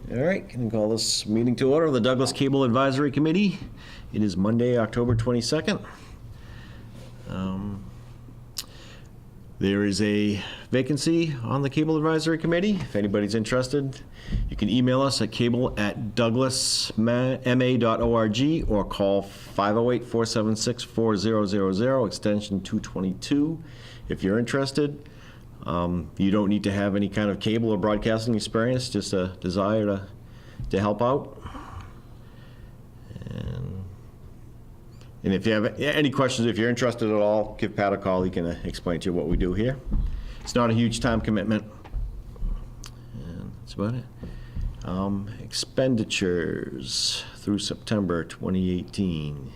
All right, can call this meeting to order of the Douglas Cable Advisory Committee. It is Monday, October 22nd. There is a vacancy on the Cable Advisory Committee. If anybody's interested, you can email us at cable@douglasma.org or call 508-476-4000, extension 222, if you're interested. You don't need to have any kind of cable or broadcasting experience, just a desire to help out. And if you have any questions, if you're interested at all, give Pat a call. He can explain to you what we do here. It's not a huge time commitment. And that's about it. Expenditures through September 2018.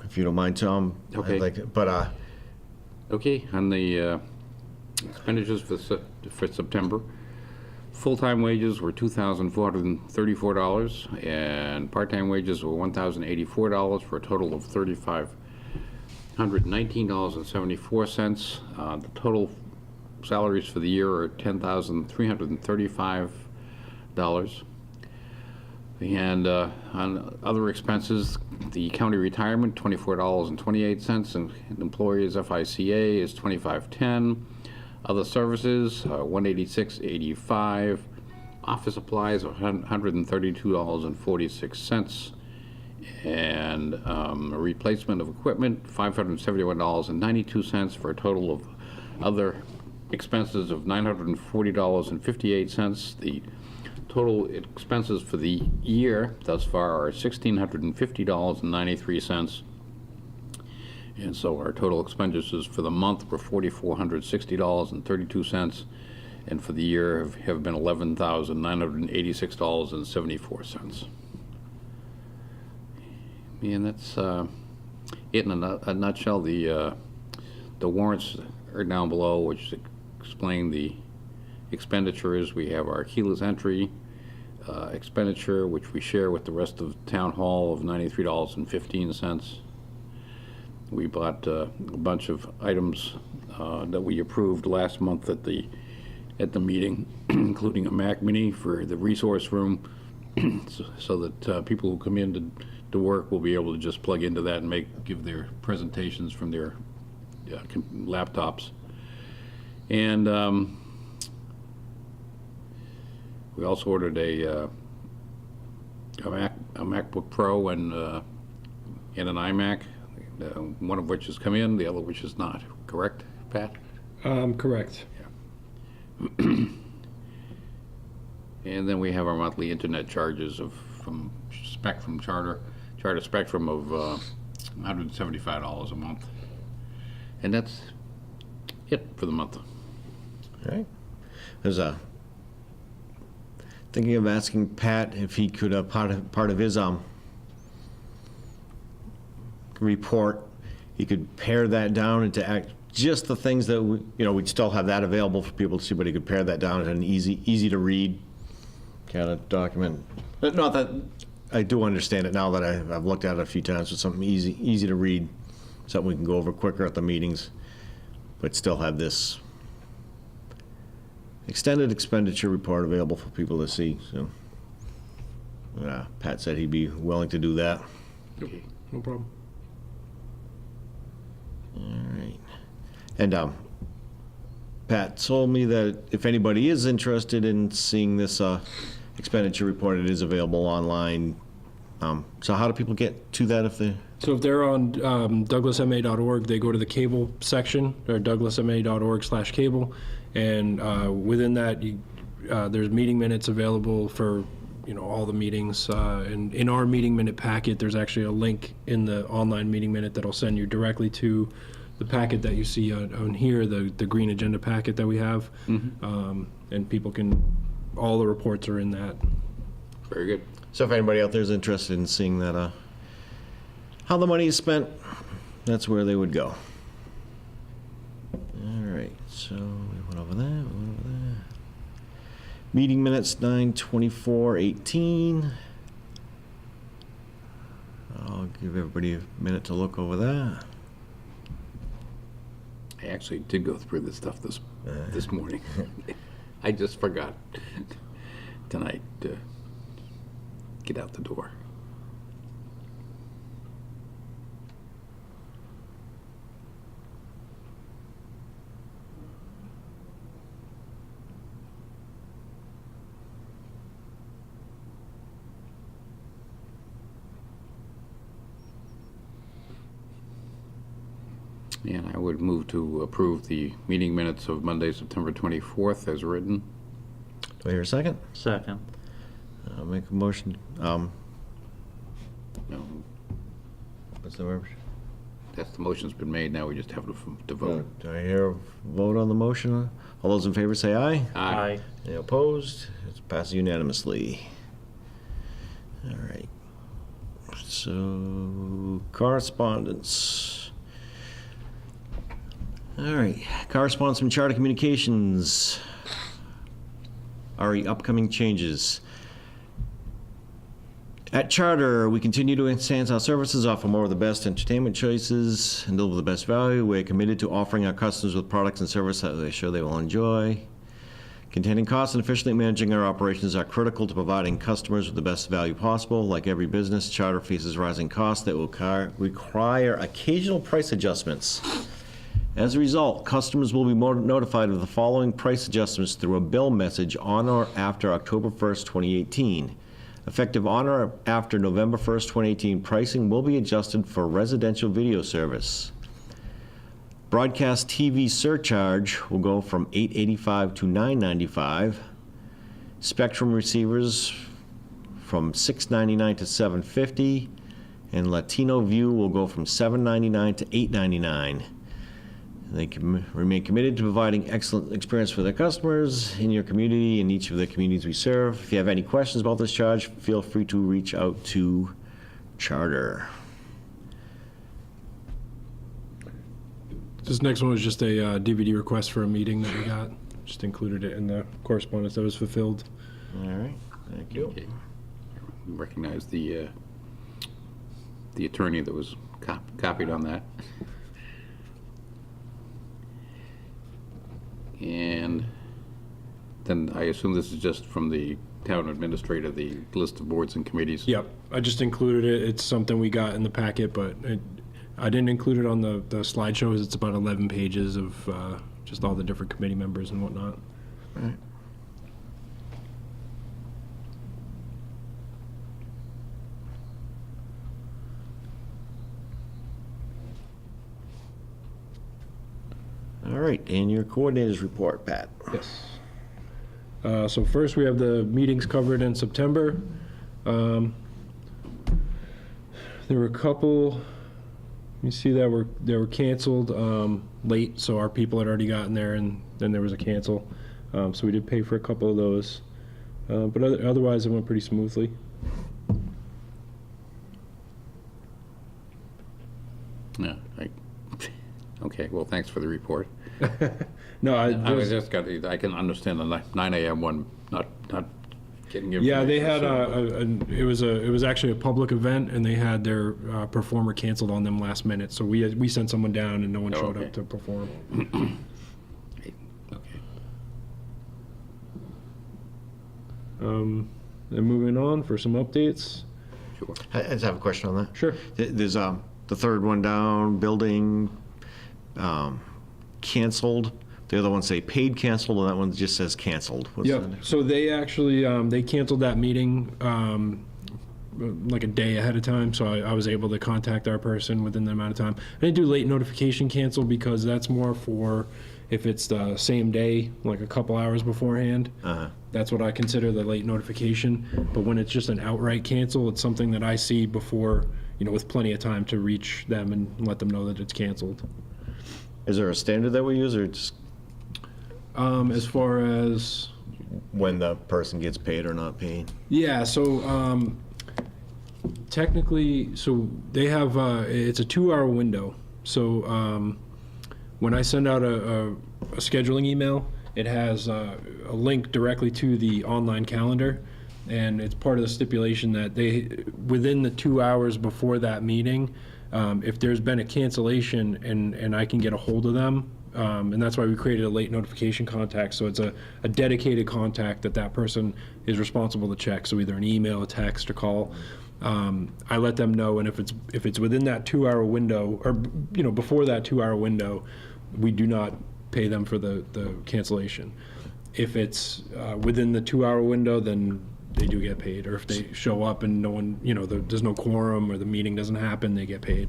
If you don't mind, Tom. Okay. I'd like to, but Okay, on the expenditures for September, full-time wages were $2,434, and part-time wages were $1,084 for a total of $3,519.74. The total salaries for the year are $10,335. And on other expenses, the county retirement, $24.28, and employees FICA is $25.10. Other services, $186.85. Office supplies, $132.46. And a replacement of equipment, $571.92 for a total of other expenses of $940.58. The total expenses for the year thus far are $1,650.93. And so our total expenditures for the month were $4,460.32, and for the year have been $11,986.74. And that's it in a nutshell. The warrants are down below, which explain the expenditures. We have our keyless entry expenditure, which we share with the rest of Town Hall, of $93.15. We bought a bunch of items that we approved last month at the meeting, including a Mac Mini for the resource room, so that people who come in to work will be able to just plug into that and give their presentations from their laptops. And we also ordered a MacBook Pro and an iMac. One of which has come in, the other which is not. Correct, Pat? Correct. Yeah. And then we have our monthly internet charges from Charter Spectrum of $175 a month. And that's it for the month. all right. There's thinking of asking Pat if he could part of his report, he could pare that down into just the things that we'd still have that available for people to see, but he could pare that down into an easy to read kind of document. Not that I do understand it now that I've looked at it a few times. It's something easy to read, something we can go over quicker at the meetings, but still have this extended expenditure report available for people to see. So Pat said he'd be willing to do that. Okay. No problem. All right. And Pat told me that if anybody is interested in seeing this expenditure report, it is available online. So how do people get to that if they... So if they're on douglasma.org, they go to the cable section, or douglasma.org/cable, and within that, there's meeting minutes available for all the meetings. And in our meeting minute packet, there's actually a link in the online meeting minute that'll send you directly to the packet that you see on here, the green agenda packet that we have. Mm-hmm. And people all the reports are in that. Very good. So if anybody out there is interested in seeing that, how the money is spent, that's where they would go. All right, so we went over that. Meeting minutes 9/24/18. I'll give everybody a minute to look over that. I actually did go through this stuff this morning. I just forgot tonight to get out the door. And I would move to approve the meeting minutes of Monday, September 24th as written. Do I hear a second? Second. I'll make a motion. No, What's the word? that's the motion's been made, now we just have to vote. Do I hear a vote on the motion? All those in favor say aye. Aye. Any opposed? It passes unanimously. All right. So, correspondence. All right, correspondence from Charter Communications. Our upcoming changes. At Charter, we continue to enhance our services, offer more of the best entertainment choices, and deliver the best value. We're committed to offering our customers with products and services that they're sure they will enjoy. Containing costs and efficiently managing our operations are critical to providing customers with the best value possible. Like every business, Charter faces rising costs that will require occasional price adjustments. As a result, customers will be notified of the following price adjustments through a bill message on or after October 1st, 2018. Effective on or after November 1st, 2018, pricing will be adjusted for residential video service. Broadcast TV surcharge will go from $8.85 to $9.95. Spectrum receivers from $6.99 to $7.50. And Latino View will go from $7.99 to $8.99. They can remain committed to providing excellent experience for their customers in your community and each of the communities we serve. If you have any questions about this charge, feel free to reach out to Charter. This next one was just a DVD request for a meeting that we got. Just included it in the correspondence that was fulfilled. All right, thank you. Okay. We recognize the attorney that was copied on that. And then I assume this is just from the town administrator, the list of boards and committees? Yep, I just included it. It's something we got in the packet, but I didn't include it on the slideshows. It's about 11 pages of just all the different committee members and whatnot. All right. All right, and your coordinators report, Pat. Yes. So first, we have the meetings covered in September. There were a couple, you see that were canceled late, so our people had already gotten there, and then there was a cancel. So we did pay for a couple of those. But otherwise, it went pretty smoothly. Yeah. Okay, well, thanks for the report. No, I can understand the 9 a.m. one, not getting information. yeah, they had so- it was actually a public event, and they had their performer canceled on them last minute. So we sent someone down, and no one showed okay. up to perform. Okay. And moving on for some updates. Sure. I just have a question on that. Sure. There's the third one down, building canceled. The other ones say paid canceled, and that one just says canceled. What's Yep. that? So they actually they canceled that meeting like a day ahead of time. So I was able to contact our person within the amount of time. I didn't do late notification cancel because that's more for if it's the same day, like a couple hours beforehand. Uh-huh. That's what I consider the late notification. But when it's just an outright cancel, it's something that I see before, with plenty of time to reach them and let them know that it's canceled. Is there a standard that we use, or just As far as when the person gets paid or not paid? yeah, so technically, so they have it's a 2-hour window. So when I send out a scheduling email, it has a link directly to the online calendar, and it's part of the stipulation that they within the 2 hours before that meeting, if there's been a cancellation and I can get a hold of them, and that's why we created a late notification contact. So it's a dedicated contact that person is responsible to check. So either an email, a text, or call. I let them know, and if it's within that 2-hour window, or before that 2-hour window, we do not pay them for the cancellation. If it's within the 2-hour window, then they do get paid. Or if they show up and no one, there's no quorum or the meeting doesn't happen, they get paid.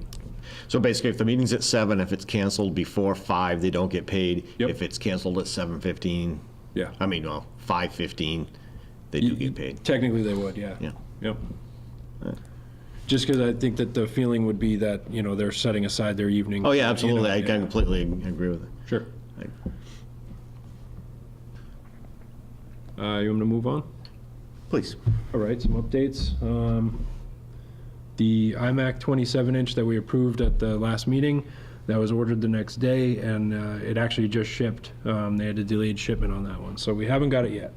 So basically, if the meeting's at 7, if it's canceled before 5, they don't get paid. Yep. If it's canceled at 7:15, Yeah. 5:15, they do get paid. Technically, they would, yeah. Yeah. Yep. Just because I think that the feeling would be that, they're setting aside their evening. Oh, yeah, absolutely. I Yeah. completely agree with it. Sure. You want me to move on? Please. All right, some updates. The iMac 27-inch that we approved at the last meeting, that was ordered the next day, and it actually just shipped. They had a delayed shipment on that one, so we haven't got it yet.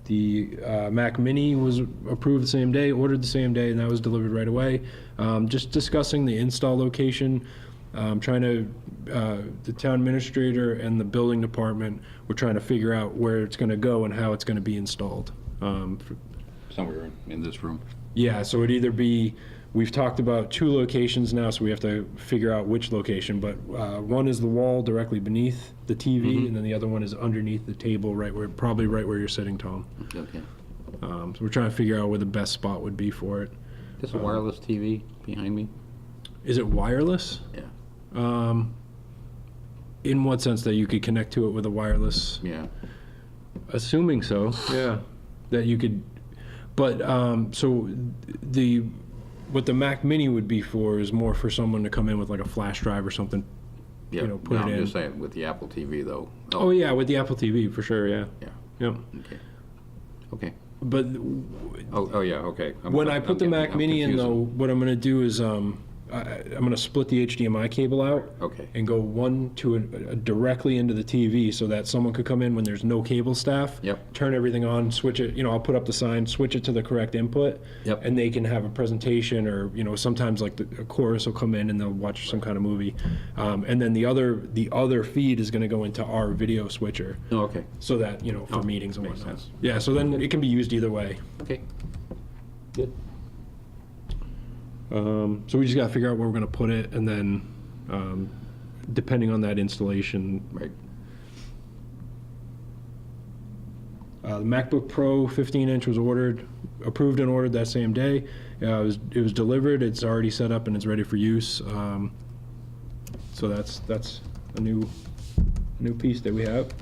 The Mac Mini was approved the same day, ordered the same day, and that was delivered right away. Just discussing the install location, trying to, the town administrator and the building department were trying to figure out where it's going to go and how it's going to be installed. Somewhere in this room. Yeah, so it'd either be, we've talked about 2 locations now, so we have to figure out which location, but one is the wall directly beneath the TV, and then the other one is underneath the table, probably right where you're sitting, Tom. Okay. So we're trying to figure out where the best spot would be for it. This a wireless TV behind me? Is it wireless? Yeah. In what sense, that you could connect to it with a wireless? Yeah. Assuming so, yeah. That you could, but, so what the Mac Mini would be for is more for someone to come in with like a flash drive or something, Yeah. put it I'm in. just saying with the Apple TV though. Oh, yeah, with the Apple TV, for sure, yeah. Yeah. Yep. Okay. Okay. But Oh, yeah, okay. when I put the Mac Mini in, though, confusing. what I'm gonna do is, I'm gonna split the HDMI cable out. Okay. And go one to directly into the TV so that someone could come in when there's no cable staff. Yep. Turn everything on, switch it, I'll put up the sign, switch it to the correct input. Yep. And they can have a presentation, or, sometimes like a chorus will come in and they'll watch some kind of movie. And then the other feed is gonna go into our video switcher. Oh, okay. So that, for Oh, meetings and makes whatnot. sense. Yeah, so then it can be used either way. Okay. Good. So we just gotta figure out where we're gonna put it, and then, depending on that installation. Right. The MacBook Pro 15-inch was approved and ordered that same day. It was delivered, it's already set up, and it's ready for use. So that's a new piece that we have.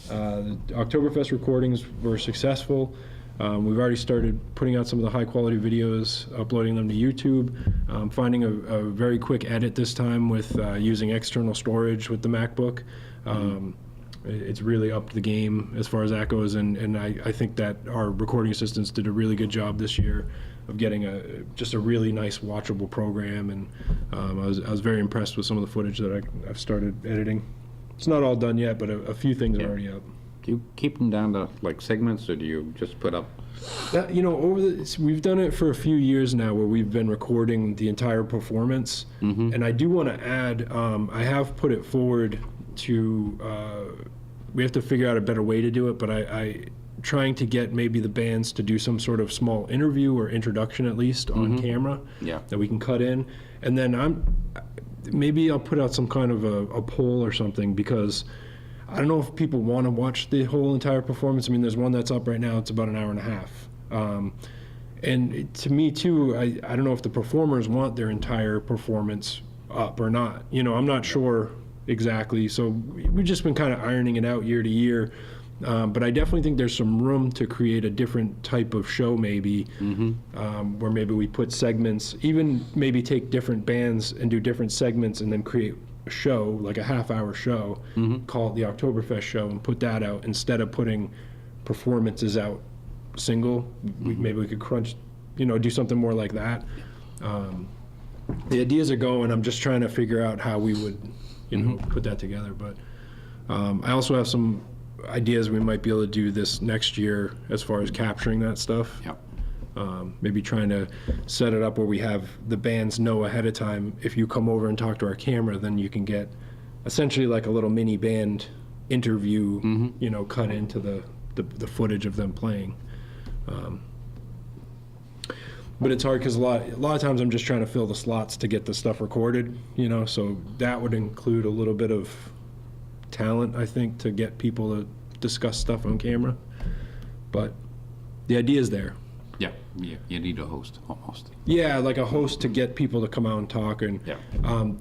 The Oktoberfest recordings were successful. We've already started putting out some of the high-quality videos, uploading them to YouTube, finding a very quick edit this time with using external storage with the MacBook. It's really upped the game as far as that goes, and I think that our recording assistants did a really good job this year of getting just a really nice watchable program, and I was very impressed with some of the footage that I've started editing. It's not all done yet, but a few things are already up. Do you keep them down to like segments, or do you just put up? We've done it for a few years now, where we've been recording the entire performance. And I do want to add, I have put it forward to. We have to figure out a better way to do it, but I trying to get maybe the bands to do some sort of small interview or introduction, at least on camera. Yeah. That we can cut in, and then maybe I'll put out some kind of a poll or something, because I don't know if people want to watch the whole entire performance. I mean, there's one that's up right now. It's about an hour and a half. And to me, too, I don't know if the performers want their entire performance up or not. I'm not sure exactly. So we've just been kind of ironing it out year to year. But I definitely think there's some room to create a different type of show, maybe, where maybe we put segments, even maybe take different bands and do different segments, and then create a show, like a half-hour show, call it the Oktoberfest show, and put that out instead of putting performances out single. Maybe we could crunch, do something more like that. The ideas are going. I'm just trying to figure out how we would, put that together. But I also have some ideas we might be able to do this next year as far as capturing that stuff. Yep. Maybe trying to set it up where we have the bands know ahead of time, if you come over and talk to our camera, then you can get essentially like a little mini band interview, you know, cut into the footage of them playing. But it's hard because a lot of times I'm just trying to fill the slots to get the stuff recorded, you know, so that would include a little bit of talent, I think, to get people to discuss stuff on camera. But the idea is there. Yeah, you need a host, almost. Yeah, like a host to get people to come out and talk. And Yeah.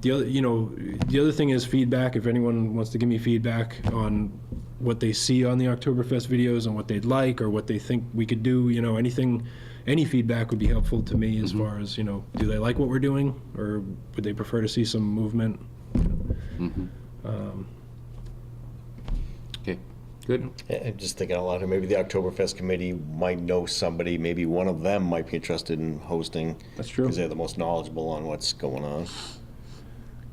the other thing is feedback. If anyone wants to give me feedback on what they see on the Oktoberfest videos and what they'd like or what they think we could do, you know, any feedback would be helpful to me as far as, you know, do they like what we're doing or would they prefer to see some movement? Okay, good. I'm just thinking out loud, maybe the Oktoberfest committee might know somebody, maybe one of them might be interested in hosting. That's true. Because they're the most knowledgeable on what's going on.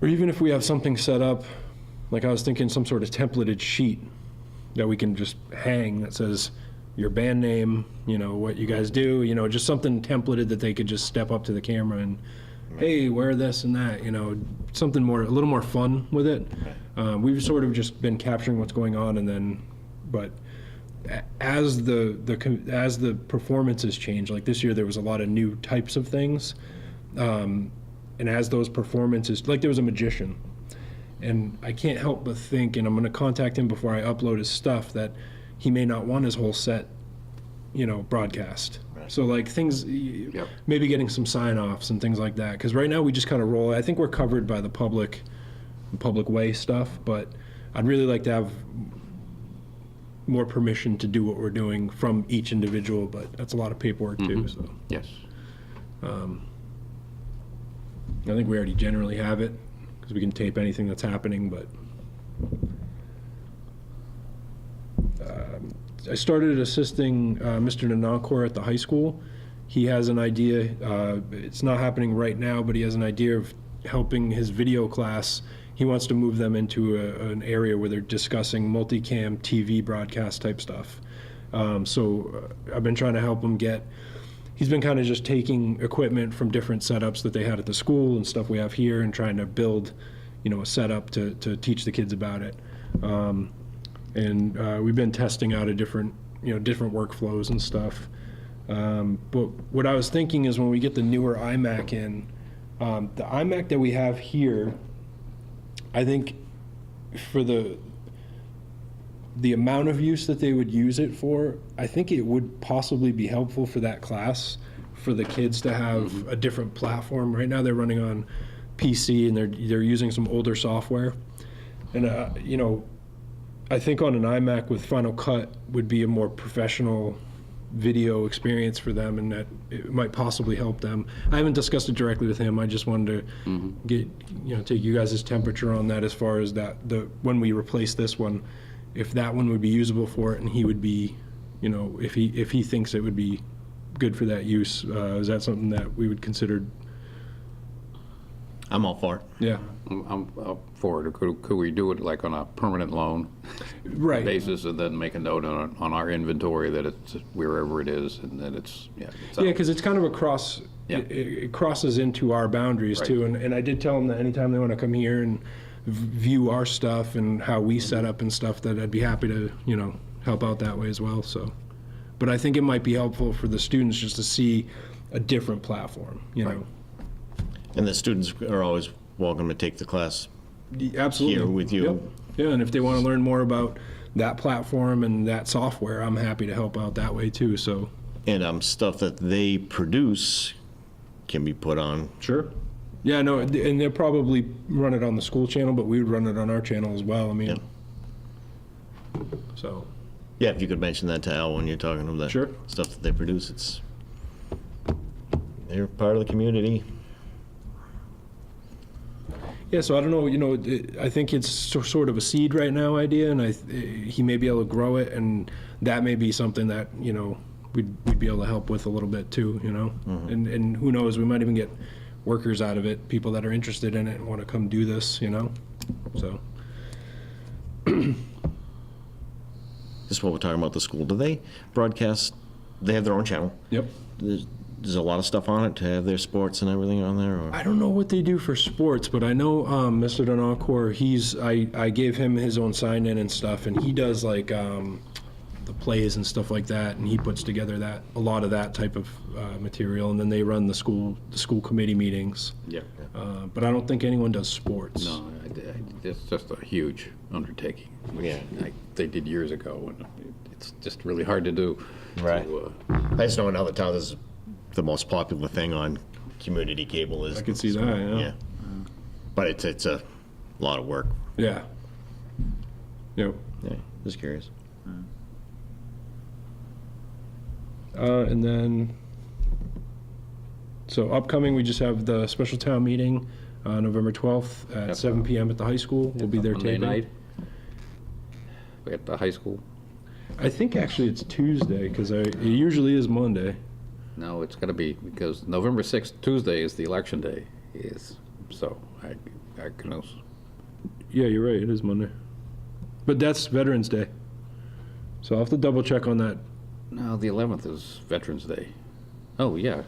Or even if we have something set up, like I was thinking some sort of templated sheet that we can just hang that says your band name, you know, what you guys do, you know, just something templated that they could just step up to the camera and, hey, wear this and that, you know, something more, a little more fun with it. We've sort of just been capturing what's going on, and then, but as the performances change, like this year there was a lot of new types of things, and as those performances, like there was a magician, and I can't help but think, and I'm going to contact him before I upload his stuff, that he may not want his whole set, you know, broadcast. Right. So like things, maybe getting some sign-offs and things like that. Because right now we just kind of roll. I think we're covered by the public way stuff, but I'd really like to have more permission to do what we're doing from each individual, but that's a lot of paperwork too, so. Yes. I think we already generally have it, because we can tape anything that's happening, but I started assisting Mr. Nanankor at the high school. He has an idea, it's not happening right now, but he has an idea of helping his video class. He wants to move them into an area where they're discussing multicam TV broadcast type stuff. So I've been trying to help him he's been kind of just taking equipment from different setups that they had at the school and stuff we have here and trying to build, you know, a setup to teach the kids about it. And we've been testing out different workflows and stuff. But what I was thinking is when we get the newer iMac in, the iMac that we have here, I think for the amount of use that they would use it for, I think it would possibly be helpful for that class, for the kids to have a different platform. Right now they're running on PC and they're using some older software. And, you know, I think on an iMac with Final Cut would be a more professional video experience for them, and that it might possibly help them. I haven't discussed it directly with him. I just wanted to take you guys' temperature on that as far as when we replace this one, if that one would be usable for it, and he would be, you know, if he thinks it would be good for that use. Is that something that we would consider? I'm all for it. Yeah. I'm up for it. Could we do it like on a permanent loan Right. basis and then make a note on our inventory that it's wherever it is and that it's, Yeah, because it's kind of across, Yeah. it crosses into our boundaries Right. too. And I did tell them that anytime they want to come here and view our stuff and how we set up and stuff, that I'd be happy to, you know, help out that way as well, so. But I think it might be helpful for the students just to see a different platform, you know. And the students are always welcome to take the class Absolutely. here with you. Yep. Yeah, and if they want to learn more about that platform and that software, I'm happy to help out that way too, so. And stuff that they produce can be put on. Sure. Yeah, no, and they'll probably run it on the school channel, but we would run it on our channel as well, I mean. Yeah. So. Yeah, if you could mention that to Al when you're talking about Sure. stuff that they produce, they're part of the community. Yeah, so I don't know, you know, I think it's sort of a seed right now idea, and he may be able to grow it, and that may be something that, you know, we'd be able to help with a little bit too, you know? And who knows, we might even get workers out of it, people that are interested in it and want to come do this, you know? So. This is what we're talking about, the school. Do they broadcast they have their own channel. Yep. There's a lot of stuff on it to have their sports and everything on there, or? I don't know what they do for sports, but I know Mr. Donalcourt, I gave him his own sign-in and stuff, and he does like the plays and stuff like that, and he puts together a lot of that type of material, and then they run the school committee meetings. Yeah. But I don't think anyone does sports. No, it's just a huge undertaking. Which Yeah. they did years ago, and it's just really hard to do. Right. So, I just know in other towns, the most popular thing on community cable is. I can see that, yeah. Yeah. But it's a lot of work. Yeah. Yep. Yeah, just curious. And then, so upcoming, we just have the special town meeting, November 12th at Yep. 7 PM at the high school. We'll be there Monday taping. night at the high school. I think actually it's Tuesday, because it usually is Monday. No, it's got to be, because November 6th, Tuesday, is the election day. So I can also, Yeah, you're right, it is Monday. But that's Veterans Day. So I'll have to double check on that. no, the 11th is Veterans Day. Oh, yeah,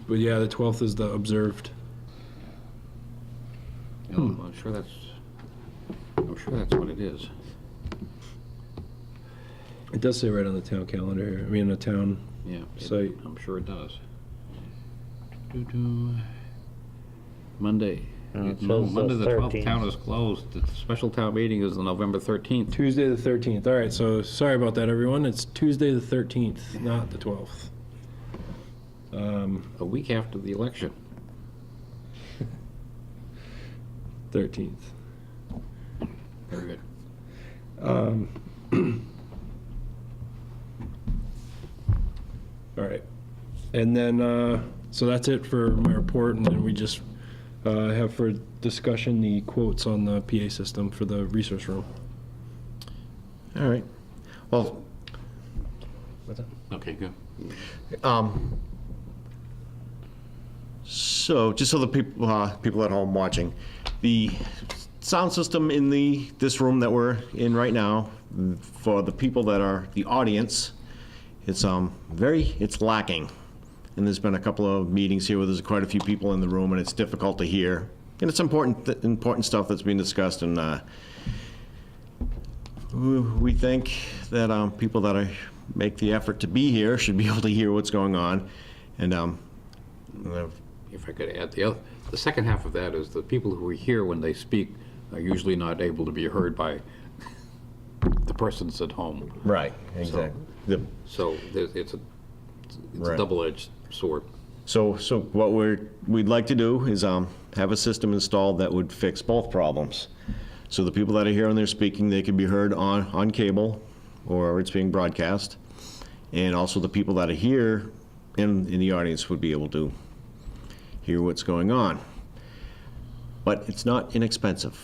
But yeah, the 12th is the observed. I'm sure that's what it is. It does say right on the town calendar here. I mean, the town. Yeah. Site. I'm sure it does. Monday. It No, says the Monday the 12th, 13th. town is closed. The special town meeting is the November 13th. Tuesday the 13th. All right, so sorry about that, everyone. It's Tuesday the 13th, not the 12th. A week after the election. 13th. Very good. All right. And then, so that's it for my report, and then we just have for discussion the quotes on the PA system for the resource room. All right. Well, Okay, good. so just so the people at home watching, the sound system in this room that we're in right now, for the people that are the audience, it's lacking. And there's been a couple of meetings here where there's quite a few people in the room, and it's difficult to hear. And it's important stuff that's being discussed, and we think that people that make the effort to be here should be able to hear what's going on. And If I could add, the second half of that is the people who are here when they speak are usually not able to be heard by the persons at home. right, exactly. So it's a Right. double-edged sword. So what we'd like to do is have a system installed that would fix both problems. So the people that are here and they're speaking, they can be heard on cable, or it's being broadcast. And also the people that are here in the audience would be able to hear what's going on. But it's not inexpensive.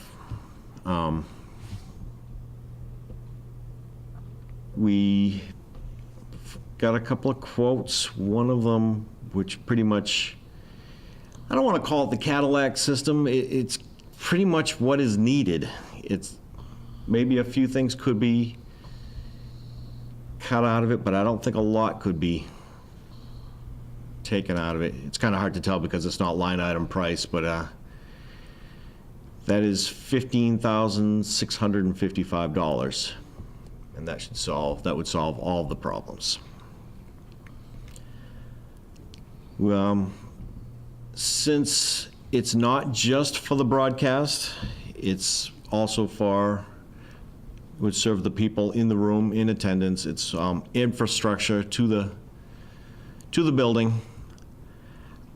We got a couple of quotes, one of them which pretty much, I don't want to call it the Cadillac system, it's pretty much what is needed. It's maybe a few things could be cut out of it, but I don't think a lot could be taken out of it. It's kind of hard to tell because it's not line item price, but that is $15,655, and that would solve all the problems. Since it's not just for the broadcast, it's also would serve the people in the room in attendance. It's infrastructure to the building.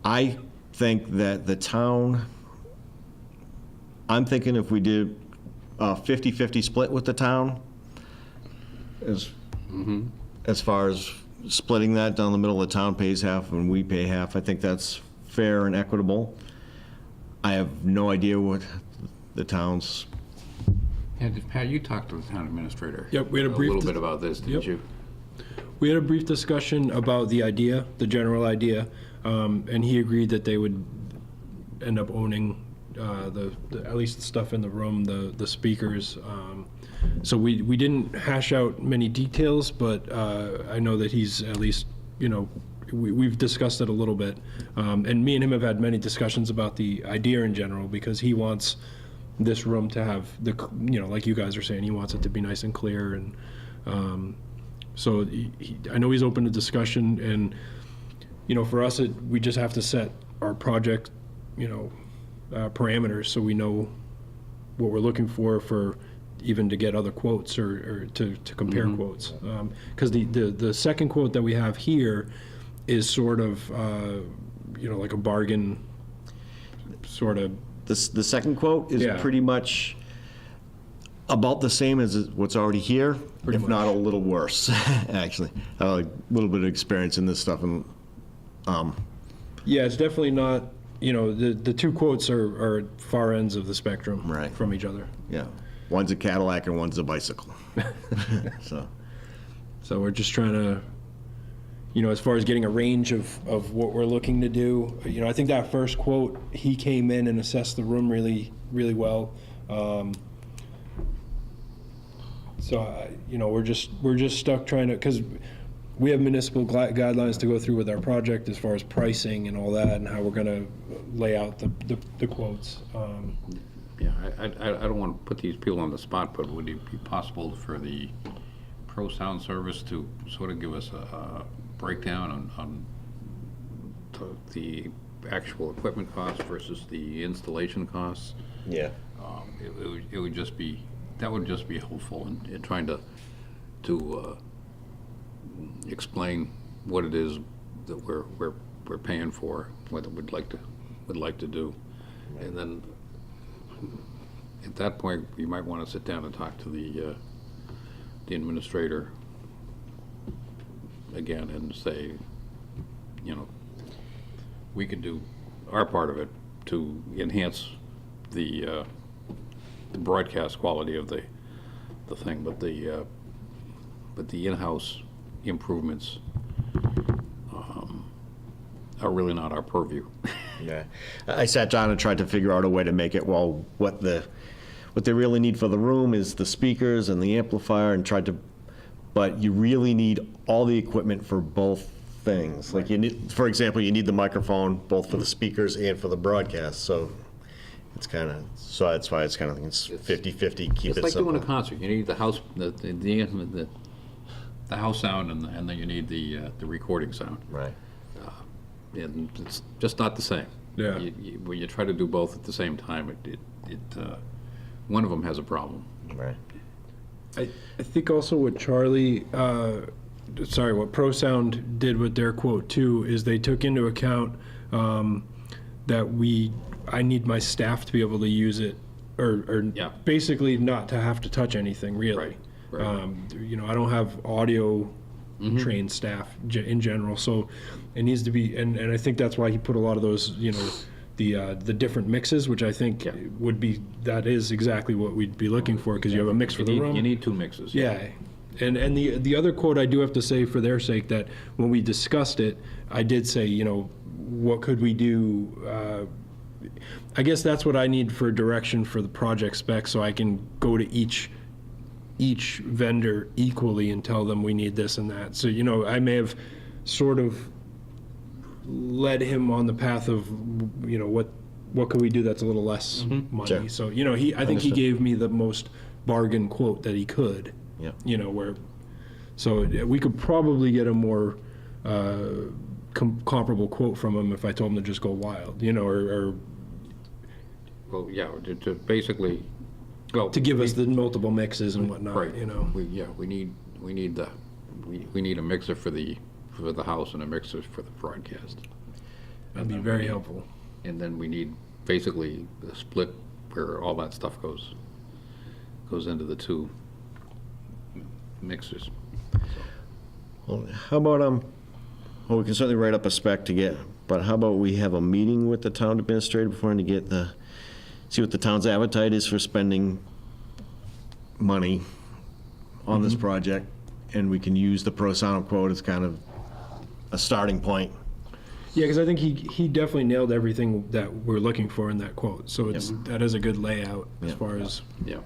I think that the town, I'm thinking if we did a 50-50 split with the town, as far as splitting that down the middle, the town pays half and we pay half, I think that's fair and equitable. I have no idea what the town's. Pat, you talked to the town administrator. Yep, we had a brief little dis- bit about this, didn't Yep. you? We had a brief discussion about the idea, the general idea, and he agreed that they would end up owning at least the stuff in the room, the speakers. So we didn't hash out many details, but I know that he's at least you know, we've discussed it a little bit. And me and him have had many discussions about the idea in general, because he wants this room to have you know, like you guys are saying, he wants it to be nice and clear. And so I know he's open to discussion, and, you know, for us, we just have to set our project, you know, parameters, so we know what we're looking for even to get other quotes or to compare quotes. Because the second quote that we have here is sort of, you know, like a bargain sort of. The second quote is Yeah. pretty much about the same as what's already here, Pretty if not a little worse, actually. A little bit of experience in this stuff, and Yeah, it's definitely not, you know, the two quotes are at far ends of the spectrum Right. from each other. yeah, one's a Cadillac and one's a bicycle. So we're just trying to, you know, as far as getting a range of what we're looking to do, you know, I think that first quote, he came in and assessed the room really, really well. You know, we're just stuck trying to, because we have municipal guidelines to go through with our project as far as pricing and all that, and how we're gonna lay out the quotes. Yeah, I don't want to put these people on the spot, but would it be possible for the Pro Sound Service to sort of give us a breakdown on the actual equipment costs versus the installation costs? Yeah. It would just be, that would just be helpful in trying to explain what it is that we're paying for, what we'd like to do. And then at that point, you might want to sit down and talk to the administrator again and say, you know, we could do our part of it to enhance the broadcast quality of the thing, but the in-house improvements are really not our purview. Yeah, I sat down and tried to figure out a way to make it, well, what they really need for the room is the speakers and the amplifier, and tried to, but you really need all the equipment for both things. Like you need, for example, you need the microphone both for the speakers and for the broadcast, so it's kind of, so that's why it's kind of, it's 50-50, keep It's it like simple. doing a concert. You need the house, the house sound, and then you need the recording sound. Right. And it's just not the same. Yeah. When you try to do both at the same time, one of them has a problem. Right. I think also what what ProSound did with their quote too, is they took into account that I need my staff to be able to use it, or Yeah. basically not to have to touch anything really. Right. You know, I don't have audio trained staff in general, so it needs to be, and I think that's why he put a lot of those, you know, the different mixes, which I think Yeah. that is exactly what we'd be looking for, because you have a mix for the room. You need two mixes. Yeah, and the other quote I do have to say for their sake, that when we discussed it, I did say, you know, what could we do? I guess that's what I need for direction for the project specs, so I can go to each vendor equally and tell them we need this and that. So, you know, I may have sort of led him on the path of, you know, what could we do that's a little less money. Sure. So, you know, I think he Understood. gave me the most bargain quote that he could. Yeah. You know, so we could probably get a more comparable quote from him if I told him to just go wild, you know, or Well, yeah, to basically, well. to give us the multiple mixes and whatnot, Right. you know. We need a mixer for the house and a mixer for the broadcast. That'd be very helpful. And then we need basically a split where all that stuff goes into the two mixers. Well, how about, well, we can certainly write up a spec to get, but how about we have a meeting with the town administrator before to get see what the town's appetite is for spending money on this project, and we can use the Pro Sound quote as kind of a starting point. Yeah, because I think he definitely nailed everything that we're looking for in that quote. So that is a good layout as Yep. far as. Yeah.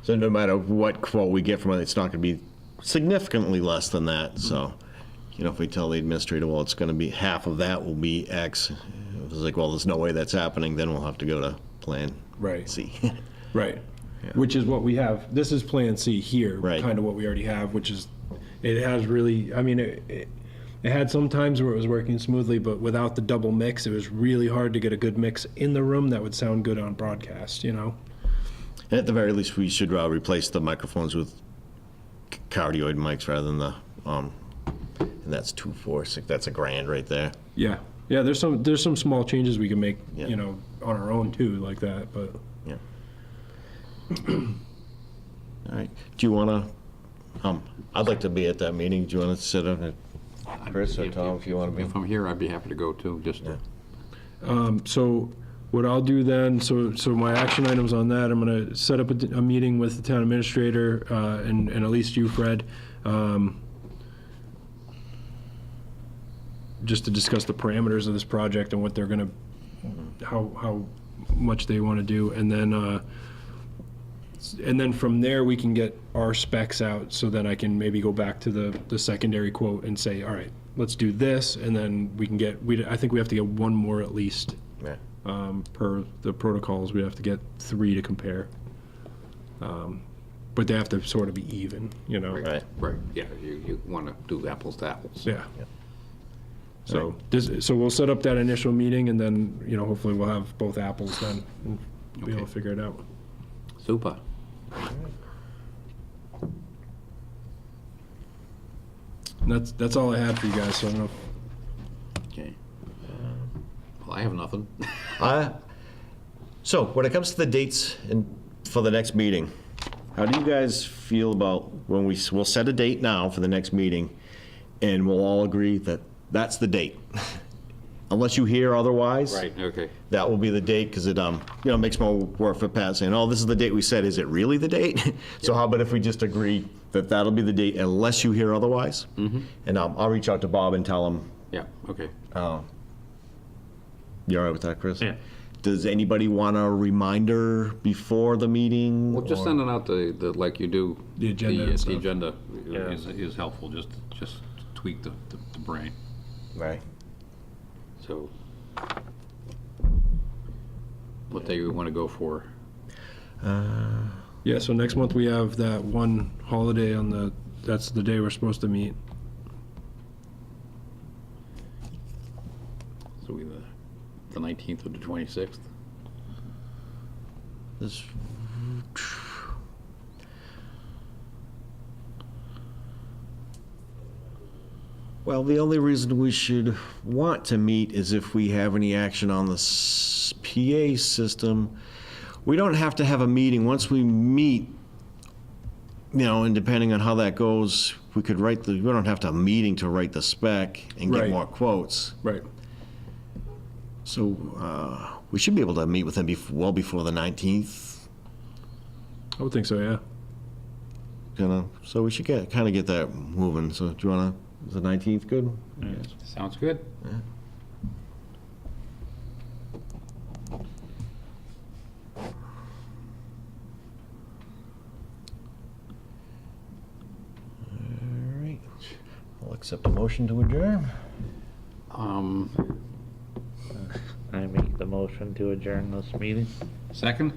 So no matter what quote we get from it, it's not going to be significantly less than that, so you know, if we tell the administrator, well, it's gonna be, half of that will be X, it's like, well, there's no way that's happening, then we'll have to go to Plan Right. C. Right. Yeah. Which is what we have. This is Plan C here, Right. kind of what we already have, which is, it has really, I mean, it had some times where it was working smoothly, but without the double mix, it was really hard to get a good mix in the room that would sound good on broadcast, you know? And at the very least, we should replace the microphones with cardioid mics rather than the, and that's 246, that's $1,000 right there. Yeah. Yeah, there's some small changes we can make, Yeah. you know, on our own too, like that, but. Yeah. All right, do you wanna, I'd like to be at that meeting, do you wanna sit on it? Chris or Tom, if you wanna be? If I'm here, I'd be happy to go too, just to So what I'll do then, so my action items on that, I'm going to set up a meeting with the town administrator and at least you, Fred, just to discuss the parameters of this project and what they're going to, how much they want to do. And then from there, we can get our specs out, so then I can maybe go back to the secondary quote and say, all right, let's do this, and then we can get, I think we have to get one more at least. Yeah. Per the protocols, we have to get 3 to compare. But they have to sort of be even, you know? Right. Right, yeah, you want to do apples to apples. Yeah. So, so we'll set up that initial meeting, and then, you know, hopefully we'll have both apples then, and be able to Okay. figure it out. Super. And that's all I had for you guys, so I don't know. Okay. Well, I have nothing. So, when it comes to the dates for the next meeting, how do you guys feel about when we'll set a date now for the next meeting, and we'll all agree that that's the date? Unless you hear otherwise. Right, okay. That will be the date, because it, makes more work for Pat saying, oh, this is the date we said, is it really the date? So how about if we just agree that that'll be the date unless you hear otherwise? Mm-hmm. And I'll reach out to Bob and tell him, Yeah, okay. you all right with that, Chris? Yeah. Does anybody want a reminder before the meeting? Well, just or- sending out the, like you do. The agenda and The stuff. agenda is helpful, just tweak the brain. Right. So, what day we want to go for? Yeah, so next month we have that one holiday that's the day we're supposed to meet. So we the 19th or the 26th? This- Well, the only reason we should want to meet is if we have any action on the PA system. We don't have to have a meeting. Once we meet, and depending on how that goes, we could we don't have to have a meeting to write the spec and get Right. more quotes. Right. So we should be able to meet with them well before the 19th. I would think so, yeah. So we should kind of get that moving. So do you want to? Is the 19th good? Sounds good. All right. I'll accept a motion to adjourn. I make the motion to adjourn this meeting. Second?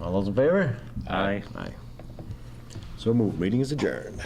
All those in favor? Aye. Aye. So moved. Meeting is adjourned.